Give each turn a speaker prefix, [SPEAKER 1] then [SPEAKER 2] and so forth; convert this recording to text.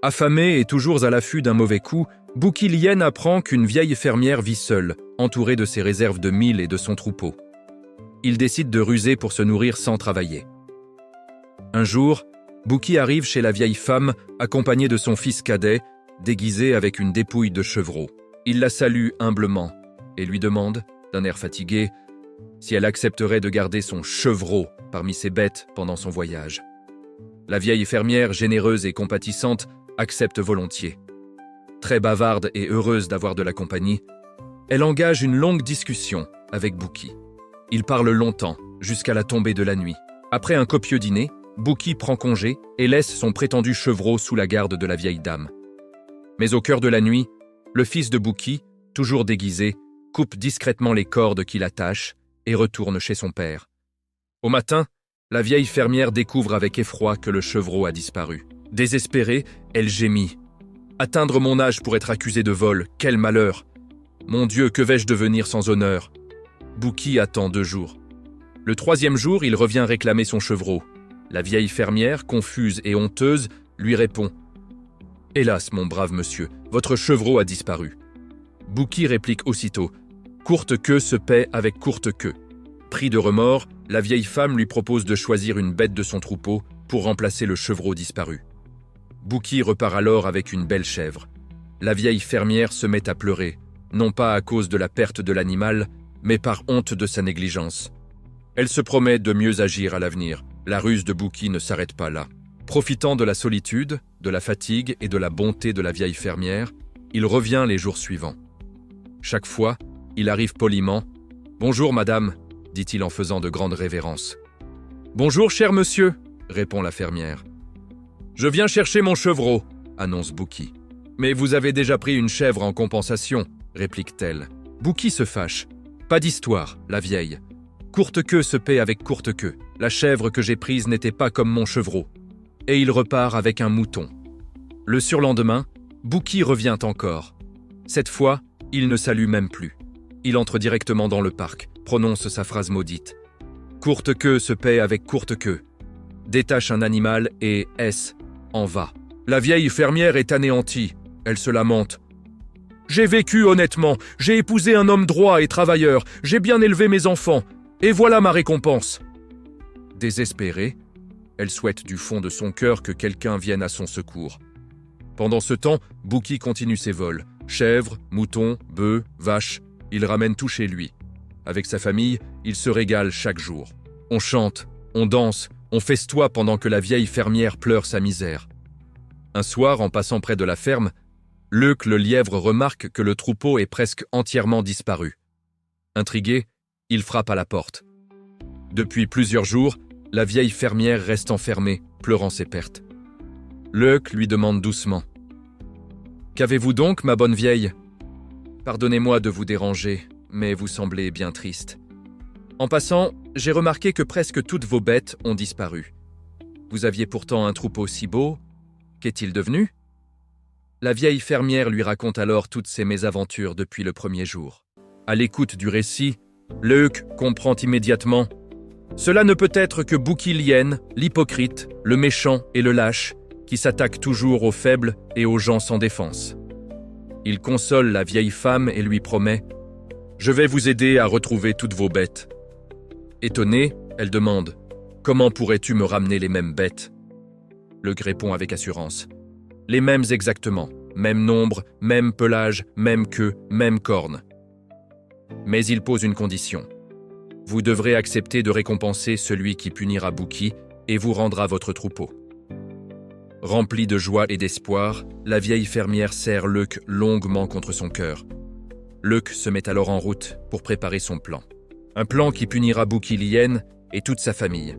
[SPEAKER 1] Affamé et toujours à l'affût d'un mauvais coup, Bouki Lien apprend qu'une vieille fermière vit seule, entourée de ses réserves de mil et de son troupeau. Il décide de ruser pour se nourrir sans travailler. Un jour, Bouki arrive chez la vieille femme, accompagnée de son fils cadet, déguisé avec une dépouille de chevreau. Il la salue humblement et lui demande, d'un air fatigué, si elle accepterait de garder son chevreau parmi ses bêtes pendant son voyage. La vieille fermière, généreuse et compatissante, accepte volontiers. Très bavarde et heureuse d'avoir de la compagnie, elle engage une longue discussion avec Bouki. Ils parlent longtemps, jusqu'à la tombée de la nuit. Après un copieux dîner, Bouki prend congé et laisse son prétendu chevreau sous la garde de la vieille dame. Mais au cœur de la nuit, le fils de Bouki, toujours déguisé, coupe discrètement les cordes qui l'attachent et retourne chez son père. Au matin, la vieille fermière découvre avec effroi que le chevreau a disparu. Désespérée, elle gémit. « Atteindre mon âge pour être accusée de vol, quel malheur! Mon Dieu, que vais-je devenir sans honneur ?» Bouki attend 2 jours. Le 3e jour, il revient réclamer son chevreau. La vieille fermière, confuse et honteuse, lui répond « Hélas, mon brave monsieur, votre chevreau a disparu. » Bouki réplique aussitôt « Courte queue se paie avec courte queue. » Pris de remords, la vieille femme lui propose de choisir une bête de son troupeau pour remplacer le chevreau disparu. Bouki repart alors avec une belle chèvre. La vieille fermière se met à pleurer, non pas à cause de la perte de l'animal, mais par honte de sa négligence. Elle se promet de mieux agir à l'avenir. La ruse de Bouki ne s'arrête pas là. Profitant de la solitude, de la fatigue et de la bonté de la vieille fermière, il revient les jours suivants. Chaque fois, il arrive poliment. « Bonjour, madame », dit-il en faisant de grandes révérences. « Bonjour, cher monsieur », répond la fermière. « Je viens chercher mon chevreau », annonce Bouki. « Mais vous avez déjà pris une chèvre en compensation », réplique-t-elle. Bouki se fâche. « Pas d'histoire, la vieille. Courte queue se paie avec courte queue. La chèvre que j'ai prise n'était pas comme mon chevreau. » Et il repart avec un mouton. Le surlendemain, Bouki revient encore. Cette fois, il ne salue même plus. Il entre directement dans le parc, prononce sa phrase maudite. « Courte queue se paie avec courte queue. » Détache un animal et en va. La vieille fermière est anéantie. Elle se lamente. « J'ai vécu honnêtement, j'ai épousé un homme droit et travailleur, j'ai bien élevé mes enfants, et voilà ma récompense. » Désespérée, elle souhaite du fond de son cœur que quelqu'un vienne à son secours. Pendant ce temps, Bouki continue ses vols. Chèvres, moutons, bœufs, vaches, il ramène tout chez lui. Avec sa famille, il se régale chaque jour. On chante, on danse, on festoie pendant que la vieille fermière pleure sa misère. Un soir, en passant près de la ferme, Leuc le lièvre remarque que le troupeau est presque entièrement disparu. Intrigué, il frappe à la porte. Depuis plusieurs jours, la vieille fermière reste enfermée, pleurant ses pertes. Leuc lui demande doucement. « Qu'avez-vous donc, ma bonne vieille ? Pardonnez-moi de vous déranger, mais vous semblez bien triste. En passant, j'ai remarqué que presque toutes vos bêtes ont disparu. Vous aviez pourtant un troupeau si beau. Qu'est-il devenu ?» La vieille fermière lui raconte alors toutes ses mésaventures depuis le premier jour. À l'écoute du récit, Leuc comprend immédiatement. Cela ne peut être que Bouki Lien, l'hypocrite, le méchant et le lâche, qui s'attaque toujours aux faibles et aux gens sans défense. Il console la vieille femme et lui promet « Je vais vous aider à retrouver toutes vos bêtes. » Étonnée, elle demande « Comment pourrais-tu me ramener les mêmes bêtes ?» Leuc répond avec assurance « Les mêmes exactement, même nombre, même pelage, même queue, même corne. » Mais il pose une condition. Vous devrez accepter de récompenser celui qui punira Bouki et vous rendra votre troupeau. Remplie de joie et d'espoir, la vieille fermière serre Leuc longuement contre son cœur. Leuc se met alors en route pour préparer son plan. Un plan qui punira Bouki Lien et toute sa famille.